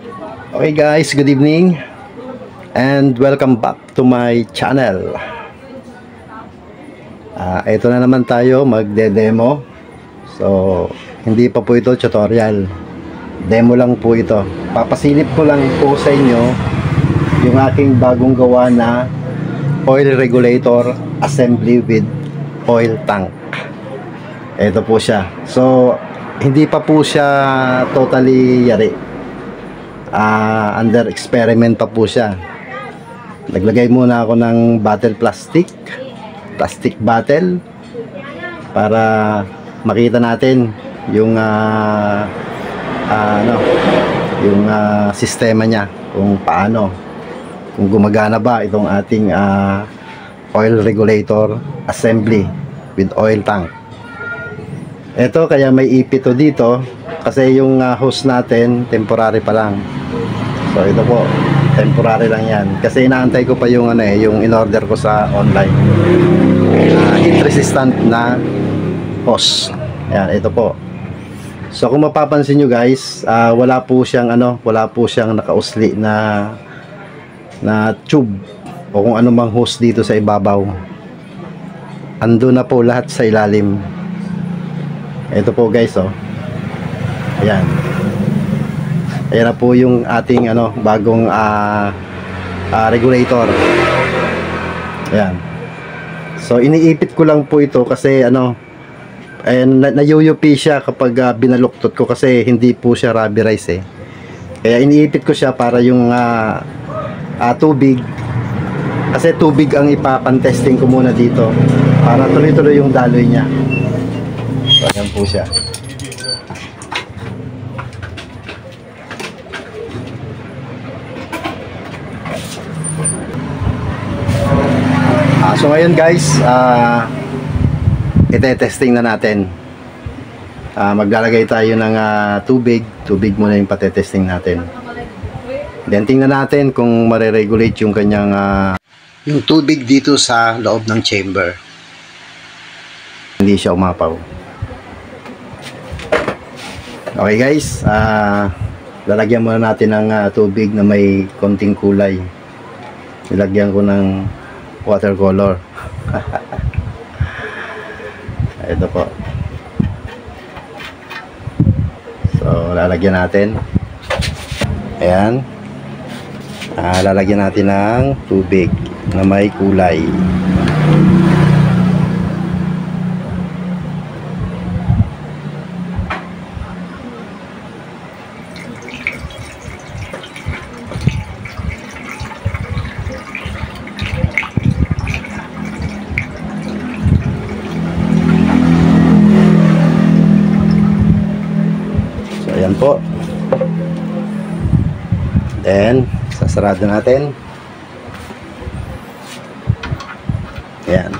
Okay guys, good evening and welcome back to my channel. Ito na naman tayo magde-demo. So, hindi pa po ito tutorial. Demo lang po ito. Papasilip ko lang po sa inyo yung aking bagong gawa na oil regulator assembly with oil tank. Ito po siya. So, hindi pa po siya totally yari. Under experiment pa po siya. Naglagay muna ako ng bottle plastic bottle para makita natin yung sistema niya, kung paano, kung gumagana ba itong ating oil regulator assembly with oil tank. Ito kaya may ipit to dito kasi yung hose natin temporary pa lang. So ito po, temporary lang yan kasi inaantay ko pa yung yung in-order ko sa online, heat resistant na hose. Yan, ito po. So kung mapapansin nyo guys, wala po siyang nakausli na tube o kung ano mang hose dito sa ibabaw. Ando na po lahat sa ilalim. Ito po guys, oh. Ayan. Ayan na po yung ating bagong regulator. Ayan. So iniipit ko lang po ito kasi nayuyupi siya kapag binaluktot ko kasi hindi po siya rubberized eh. Kaya iniipit ko siya para yung tubig, kasi tubig ang ipapantesting ko muna dito para tuloy-tuloy yung daloy niya. So ayan po siya. So ngayon guys, ite-testing na natin. Maglalagay tayo ng tubig muna yung patetesting natin. Then tingnan natin kung mare-regulate yung kanyang yung tubig dito sa loob ng chamber. Hindi siya umapaw. Okay guys, lalagyan muna natin ng tubig na may konting kulay. Nilagyan ko ng watercolor. Ito po. So lalagyan natin. Ayan. Lalagyan natin ng tubig na may kulay. Ayan po. Then, sasarado natin. Ayan.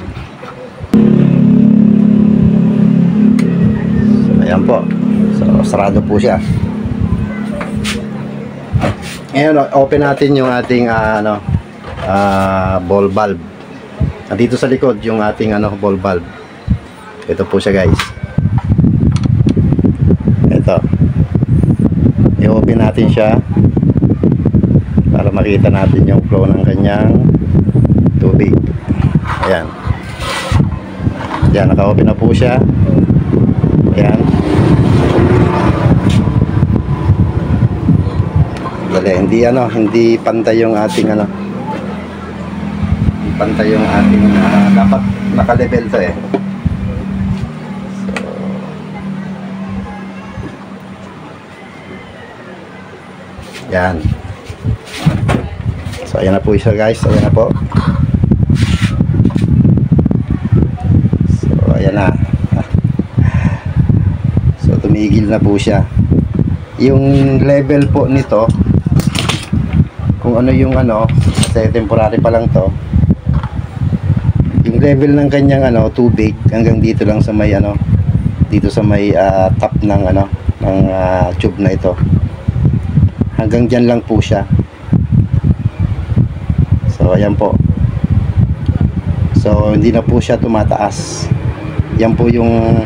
So, ayan po. So, sarado po siya. Ayan, open natin yung ating ball valve. Dito sa likod yung ating ball valve. Ito po siya guys. Ito. I-open natin siya para makita natin yung flow ng kanyang tubig. Ayan. Ayan, naka-open na po siya. Ayan. Dali, hindi pantay yung ating hindi pantay yung ating dapat naka-level to eh. Yan. So ayan na po siya guys. Ayan na po. So ayan na. So tumigil na po siya. Yung level po nito, kung ano yung kasi temporary pa lang to, yung level ng kanyang tubig hanggang dito lang sa may dito sa may top ng ng tube na ito. Hanggang dyan lang po siya. So ayan po. So hindi na po siya tumataas. Yan po yung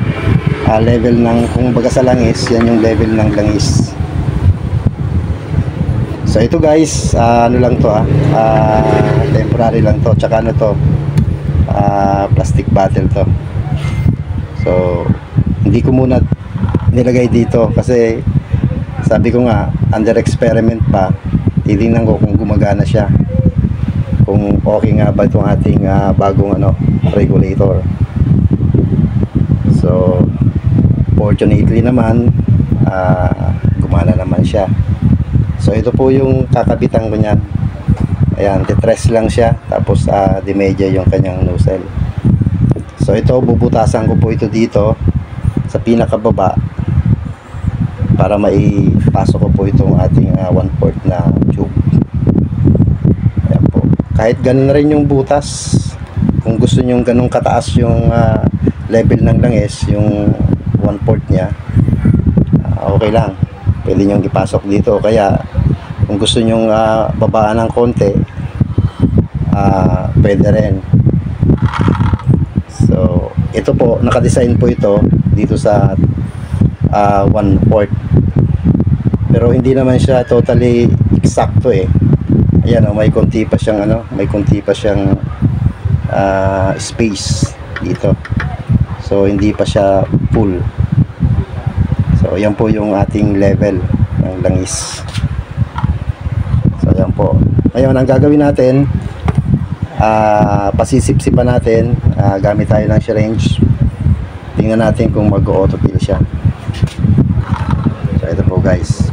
level ng, kung baga sa langis, yan yung level ng langis. So ito guys, ano lang to temporary lang to, tsaka ano to, plastic bottle to. So hindi ko muna nilagay dito kasi sabi ko nga under experiment pa, titingnan ko kung gumagana siya, kung okay nga ba itong ating bagong regulator. So fortunately naman gumana naman siya. So ito po yung kakabitan ko niyan. Ayan, titres lang siya, tapos dimedya yung kanyang nozzle. So ito, bubutasan ko po ito dito sa pinakababa para maipasok ko po itong ating 1/4 na tube. Ayan po. Kahit ganun rin yung butas, kung gusto nyo ganun kataas yung level ng langis, yung 1/4 nya, okay lang, pwede nyo ipasok dito. Kaya kung gusto nyo babaan ng konti, pwede rin. So ito po, nakadesign po ito dito sa 1/4, pero hindi naman siya totally eksakto Ayan, may konti pa siyang space dito, so hindi pa siya full. So yan po yung ating level ng langis. So yan po. Ngayon ang gagawin natin, pasisip-sipan natin, gamit tayo ng syringe. Tingnan natin kung mag-auto-fill siya. So ito po guys,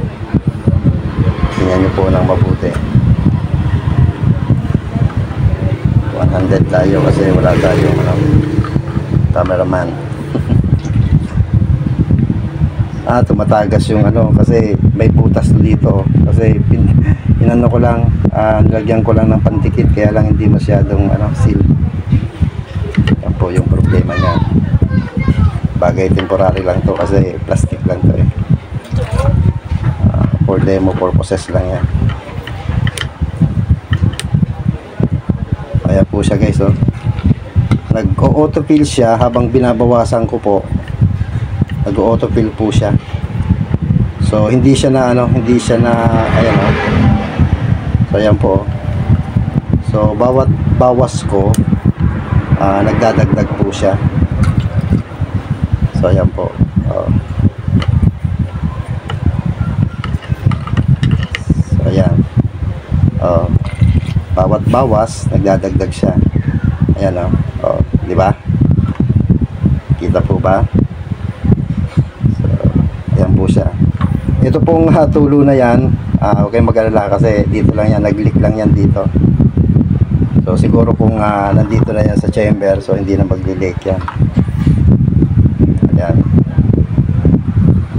tingnan nyo po ng mabuti. 100 tayo kasi wala tayong cameraman. Tumatagas yung kasi may butas dito, kasi inano ko lang, nilagyan ko lang ng pandikit, kaya lang hindi masyadong seal. Yan po yung problema niya. Bagay temporary lang to kasi plastic lang to for demo purposes lang yan. Kaya po siya guys, nag-autofill siya habang binabawasan ko po. Nag-autofill po siya. So hindi siya na ayan So ayan po. So bawat bawas ko, nagdadagdag po siya. So ayan po. So ayan. Bawat bawas, nagdadagdag siya. Ayan di ba? Kita po ba? Ayan po siya. Ito pong tulo na yan, huwag kayong mag-alala kasi dito lang yan, nag-leak lang yan dito. So siguro kung nandito na yan sa chamber, so hindi na mag-leak yan. Ayan.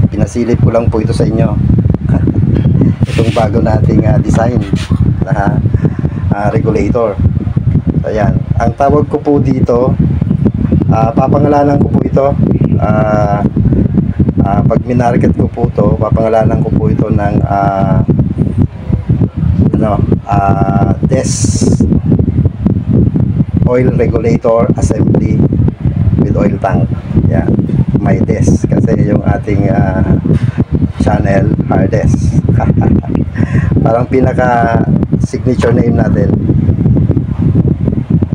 Pinasilip ko lang po ito sa inyo. Itong bago nating design na regulator. So ayan. Ang tawag ko po dito, papangalanan ko po ito, pag minarket ko po ito, papangalanan ko po ito ng DES oil regulator assembly with oil tank. Yan, may DES kasi yung ating channel hardest. Parang pinaka signature name natin.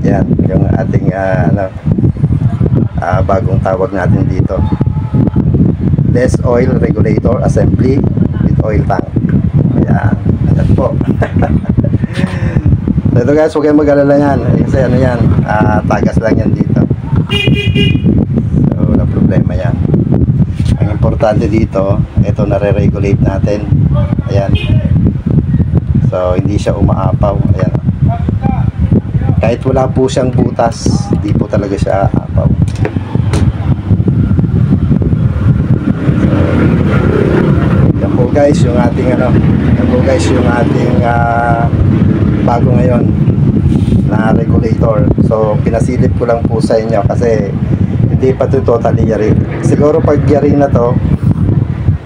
Yan, yung ating bagong tawag natin dito, DES oil regulator assembly with oil tank. Ayan, ayan po. So ito guys, huwag kayong mag-alala yan kasi yan, tagas lang yan dito. So wala problema yan. Ang importante dito, ito nare-regulate natin. Ayan. So hindi siya umaapaw. Ayan. Kahit wala po siyang butas, di po talaga siya aapaw. Yan po guys yung ating bago ngayon na regulator. So pinasilip ko lang po sa inyo kasi hindi pa ito totally yari. Siguro pag yari na to,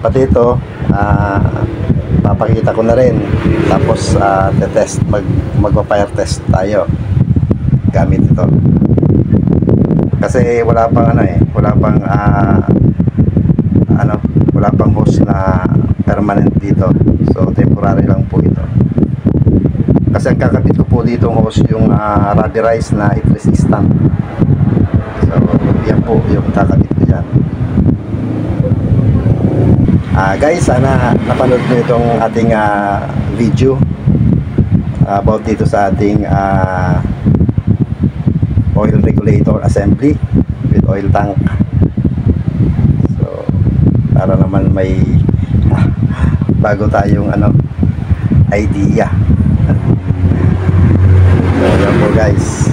pati ito papakita ko na rin, tapos te-test, magpa-fire test tayo gamit ito kasi wala pang wala pang hose na permanent dito. So temporary lang po ito. Kasi ang kakabit ko po dito hose yung rubberized na heat resistant. So yan po yung kakabit ko dyan. Guys, sana napanood nyo itong ating video about dito sa ating oil regulator assembly with oil tank. So para naman may bago tayong idea. So yan po guys,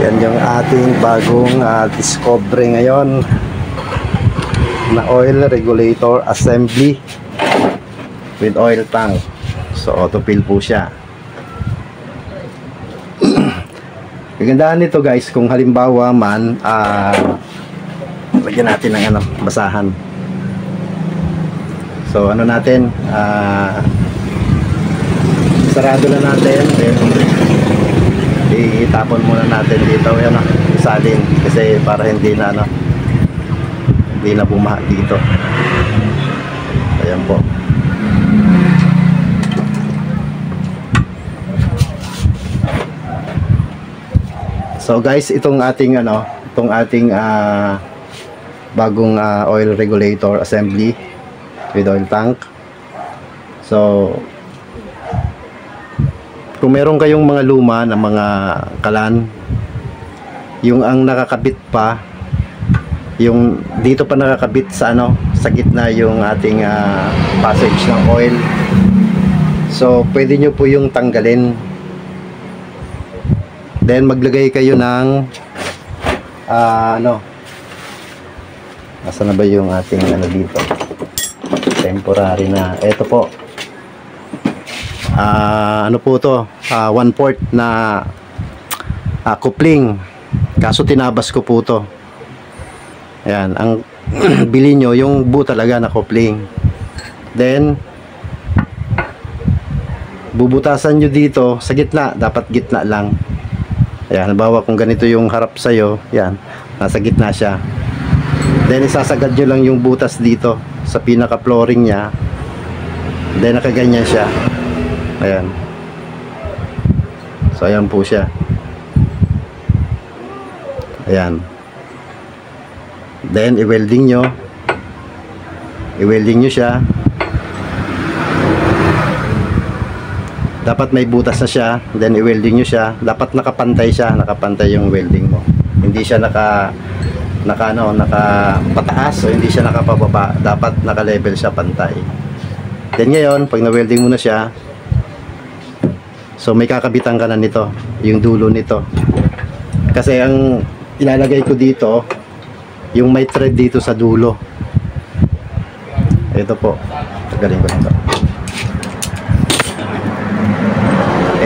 yan yung ating bagong discovery ngayon na oil regulator assembly with oil tank. So auto fill po siya. Kagandahan nito guys, kung halimbawa man lagyan natin ng basahan. So natin, sarado na natin, then itapon muna natin dito, yan isalin, kasi para hindi na hindi na bumaha dito. Ayan po. So guys, itong ating bagong oil regulator assembly with oil tank. So kung meron kayong mga luma na mga kalan, yung ang nakakabit pa, yung dito pa nakakabit sa sa gitna yung ating passage ng oil. So pwede nyo po yung tanggalin, then maglagay kayo ng nasaan na ba yung ating dito, temporary na, eto po, po to, 1/4 na coupling, kaso tinabas ko po to. Ayan, ang bili nyo yung buo talaga na coupling. Then bubutasan nyo dito sa gitna, dapat gitna lang. Ayan, halimbawa kung ganito yung harap sa'yo, yan, nasa gitna siya. Then isasagad nyo lang yung butas dito sa pinaka flooring nya, then nakaganyan siya. Ayan. So ayan po siya. Ayan. Then i-welding nyo siya. Dapat may butas na siya, then i-welding nyo siya. Dapat nakapantay siya, nakapantay yung welding mo. Hindi siya nakapataas o hindi siya nakapababa. Dapat naka-level siya, pantay. Then ngayon, pag na-welding mo na siya, so may kakabitan ka na nito, yung dulo nito. Kasi ang ilalagay ko dito, yung may thread dito sa dulo. Ito po, tagalin ko nito.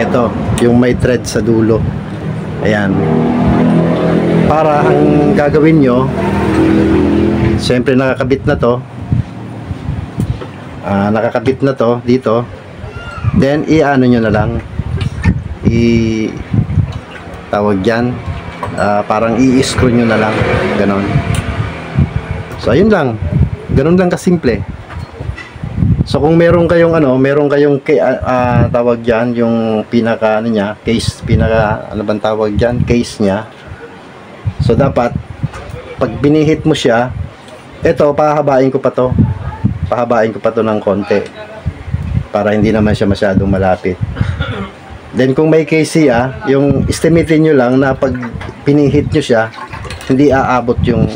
Ito, yung may thread sa dulo. Ayan. Para ang gagawin nyo, siyempre nakakabit na to, dito. Then i-ano nyo na lang, tawag dyan, parang i-screw nyo na lang, ganon. So ayun lang, ganon lang kasimple. So kung meron kayong tawag dyan, yung pinaka case, tawag dyan, case nya. So dapat pag binihit mo siya, ito pahabain ko pa to ng konti para hindi naman siya masyadong malapit. Then kung may case yung estimatein nyo lang na pag pinihit nyo siya, hindi aabot yung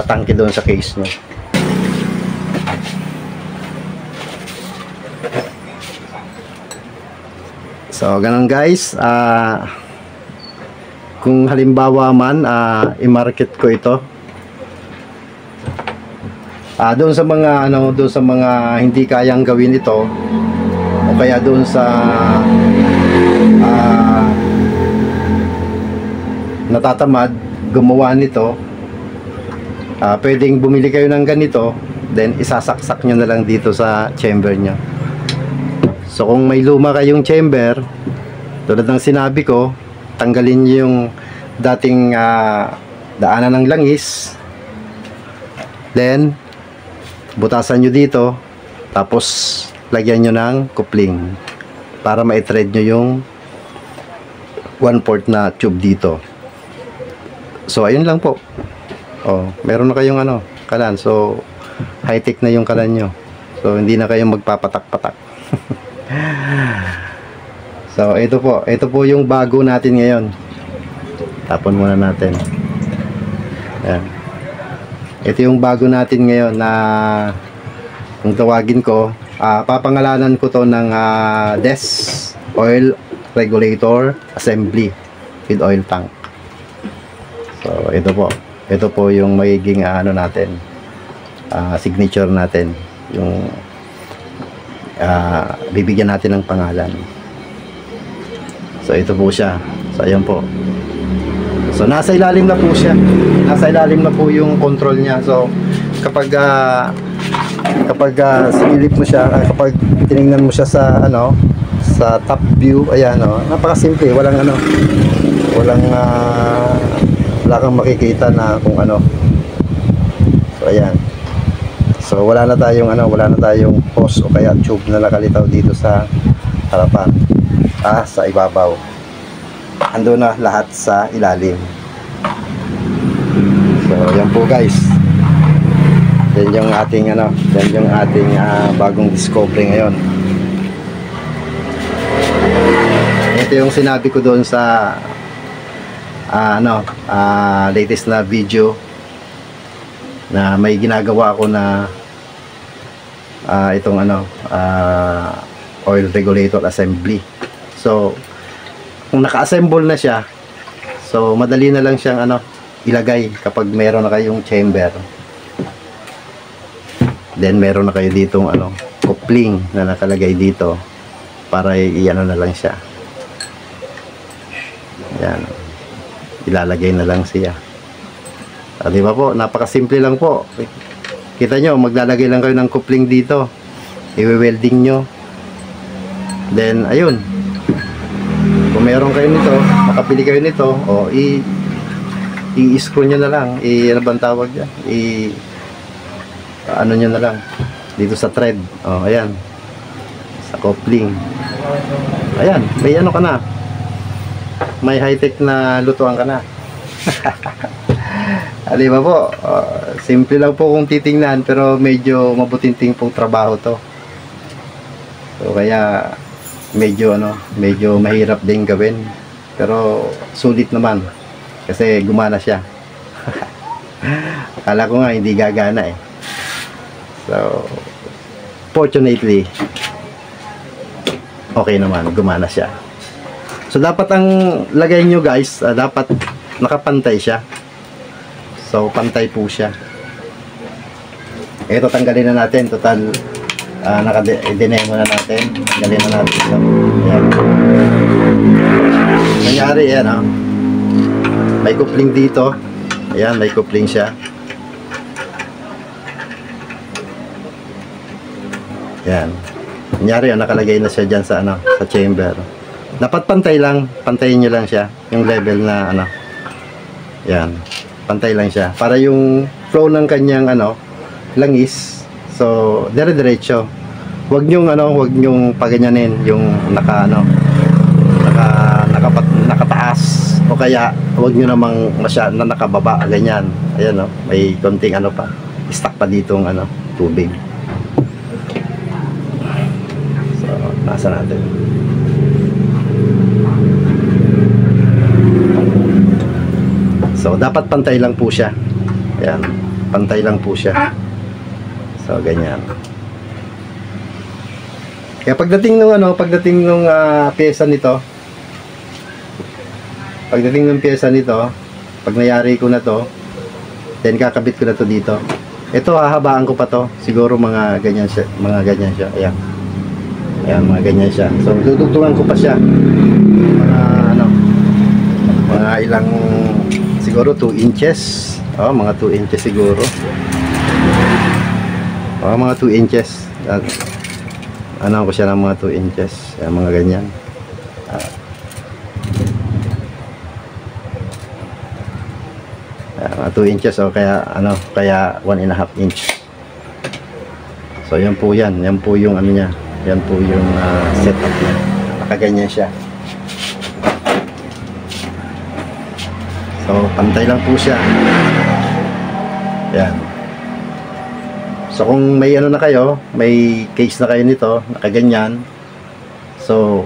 tangke doon sa case nyo. So ganun guys, kung halimbawa man i-market ko ito, doon sa mga hindi kayang gawin ito, o kaya doon sa natatamad gumawa nito, pwedeng bumili kayo ng ganito, then isasaksak nyo na lang dito sa chamber nyo. So kung may luma kayong chamber, tulad ng sinabi ko, tanggalin nyo yung dating daanan ng langis, then butasan nyo dito, tapos lagyan nyo ng coupling para ma-thread nyo yung 1/4 na tube dito. So ayun lang po. Meron na kayong kalan. So high tech na yung kalan nyo. So hindi na kayong magpapatak-patak. So ito po yung bago natin ngayon. Tapon muna natin. Ayan. Ito yung bago natin ngayon na kung tawagin ko, papangalanan ko to ng DES Oil Regulator Assembly with oil tank. So ito po yung magiging natin, signature natin, yung bibigyan natin ng pangalan. So ito po siya. So ayan po. So nasa ilalim na po siya. Nasa ilalim na po yung control niya. So kapag sinilip mo siya, kapag tiningnan mo siya sa sa top view, ayan napakasimple, walang wala kang makikita na kung ano. So ayan. So wala na tayong hose o kaya tube na nakalitaw dito sa harapan. Sa ibabaw. Ando na lahat sa ilalim. So yan po guys. Yan yung ating bagong discovery ngayon. Ito yung sinabi ko doon sa latest na video na may ginagawa ako na itong oil regulator assembly. So kung naka-assemble na siya, so madali na lang siyang ilagay kapag meron na kayong chamber. Then meron na kayo ditong coupling na nakalagay dito para na lang siya. Yan. Ilalagay na lang siya. Di ba po? Napakasimple lang po. Kita nyo, maglalagay lang kayo ng coupling dito. I-welding nyo. Then, ayun. Kung meron kayo nito, makapili kayo nito, i-screw nyo na lang. Ano bang tawag dyan? Ano nyo na lang. Dito sa thread. Ayan. Sa coupling. Ayan. May ka na. May high-tech na lutuan ka na. Di ba po? Simple lang po kung titingnan, pero medyo mabutinting pong trabaho to. So kaya medyo mahirap din gawin, pero sulit naman kasi gumana siya. Akala ko nga hindi gagana eh. So fortunately okay naman, gumana siya. So dapat ang lagay nyo guys, dapat nakapantay siya. So pantay po siya. Ito tanggalin na natin. Total naka-demo na natin. Tanggalin na natin. So, ayan. Nangyari yan may coupling dito. Ayan, may coupling siya. Ayan. Nangyari nakalagay na siya dyan sa sa chamber. Dapat pantay lang. Pantayin nyo lang siya. Yung level na ayan. Pantay lang siya para yung flow ng kanyang langis, so dire-diretso. Huwag nyong paganyanin yung nakataas, o kaya huwag nyo namang masyadong nakababa ganyan. Ayan may konting pa, stuck pa ditong tubig. So nasa natin. So dapat pantay lang po siya. Ayan, pantay lang po siya. So ganyan. Kaya pagdating nung pyesa nito, pag nayari ko na to, then kakabit ko na to dito. Ito hahabaan ko pa to. Siguro mga ganyan siya, Ayan. Ayan, mga ganyan siya. So dudugtungan ko pa siya. Mga ilang siguro 2 inches. Mga 2 inches siguro. Mga 2 inches. Ko siya ng mga 2 inches. Mga ganyan. Mga 2 inches o kaya kaya 1.5 inch. So yan po yan. Yan po yung ano niya. Yan po yung setup niya. Nakaganyan siya. So pantay lang po siya. Yan. So kung may ano na kayo, may case na kayo nito, nakaganyan. So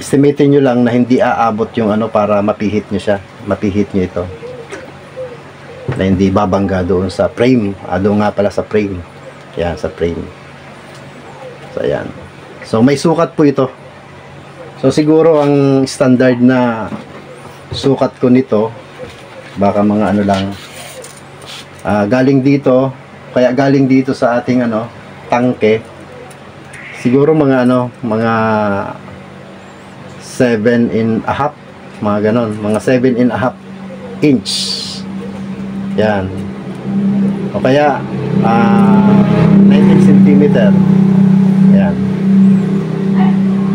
estimatein nyo lang na hindi aabot yung ano para mapihit nyo siya. Mapihit nyo ito. Na hindi babangga doon sa frame. Doon nga pala sa frame. Yan, sa frame. So ayan. So may sukat po ito. So siguro ang standard na sukat ko nito, baka mga ano lang, galing dito, kaya galing dito sa ating ano, tangke, siguro mga ano, mga 7.5, mga ganon, mga 7.5 inch. Yan. O kaya 19 centimeter. Yan.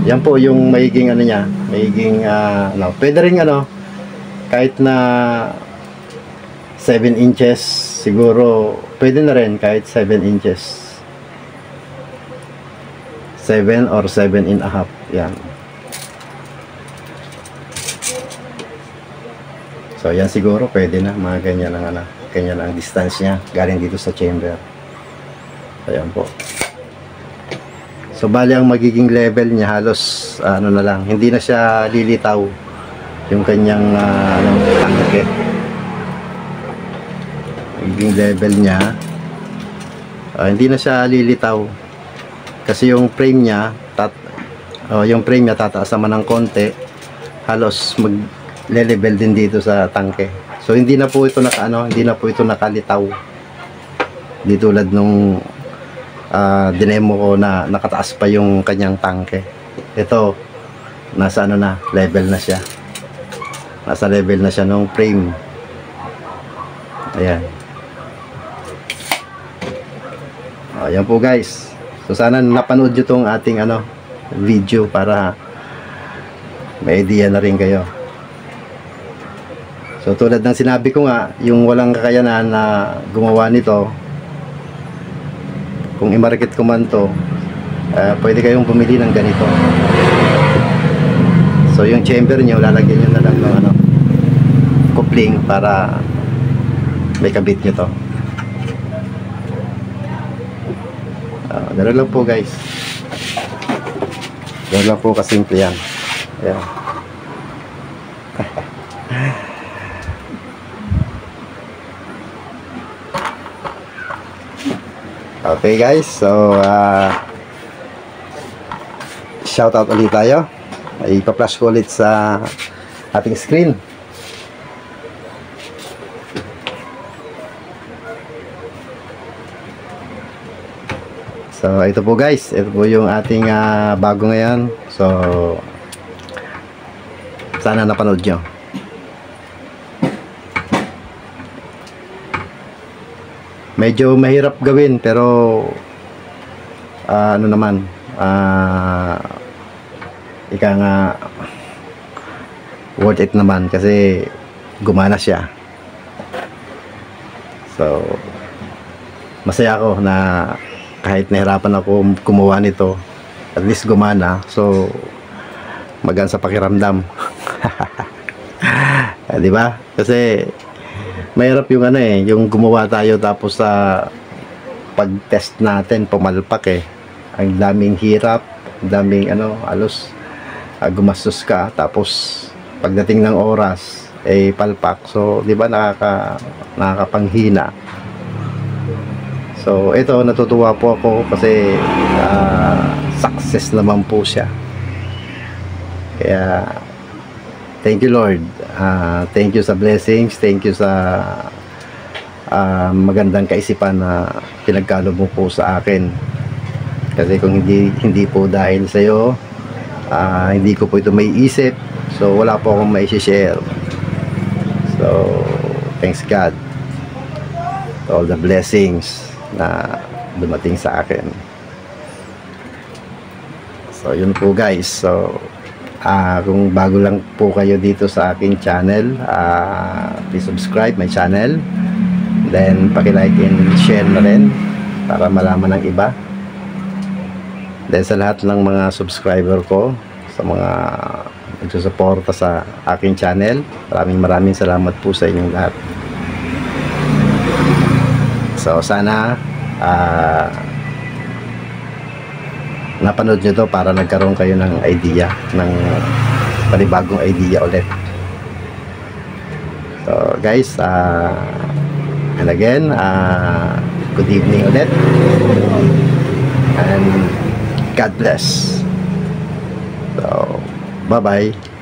Yan po yung magiging ano niya, magiging ano, pwede rin ano, kahit na 7 inches, siguro pwede na rin kahit 7 inches. 7 or 7.5. Yan. So yan siguro pwede na, mga ganyan ang ano, ganyan ang distance niya galing dito sa chamber. Ayan po. So bali ang magiging level niya halos ano na lang, hindi na siya lilitaw yung kanyang ano, tangke. Magiging level niya hindi na siya lilitaw kasi yung frame niya tataas naman ng konti, halos magle-level din dito sa tangke. So hindi na po ito hindi na po ito nakalitaw. Di tulad nung dinemo ko na nakataas pa yung kanyang tangke. Ito nasa ano na, level na siya. Nasa level na siya nung frame. Ayan. Ayan po guys. So sana napanood nyo tong ating ano, video para may idea na rin kayo. So tulad ng sinabi ko nga, yung walang kakayanan na gumawa nito, kung i-market ko man to, pwede kayong bumili ng ganito. So yung chamber nyo, lalagyan nyo na lang ng ano, coupling para may kabit nyo to. Gano'n lang po guys. Gano'n lang po kasimple yan. Ayan. Okay guys, so shout out ulit tayo. Ipa-flash ko ulit sa ating screen. So ito po guys, ito po yung ating bago ngayon. So sana napanood nyo. Medyo mahirap gawin pero ano naman, ika nga worth it naman kasi gumana siya. So masaya ako na kahit nahirapan ako gumawa nito, at least gumana. So magaan sa pakiramdam. Di ba? Kasi mahirap yung ano yung gumawa tayo tapos sa pag-test natin pumalpak ang daming hirap, ang daming ano, halos gumastos ka tapos pagdating ng oras palpak. So di ba nakakapanghina. So ito, natutuwa po ako kasi success naman po siya. Kaya thank you Lord. Thank you sa blessings, thank you sa magandang kaisipan na pinagkalo mo po sa akin. Kasi kung hindi po dahil sa iyo, hindi ko po ito may isip. So wala po akong mai-share. So thanks God to all the blessings na dumating sa akin. So yun po guys. So kung bago lang po kayo dito sa aking channel, please subscribe my channel, then paki-like and share na rin para malaman ng iba. Dahil sa lahat ng mga subscriber ko, sa mga nagsusuporta sa aking channel, maraming salamat po sa inyong lahat. So sana napanood nyo to para nagkaroon kayo ng idea, ng panibagong idea ulit. So guys, and again, good evening ulit, and God bless. So bye bye.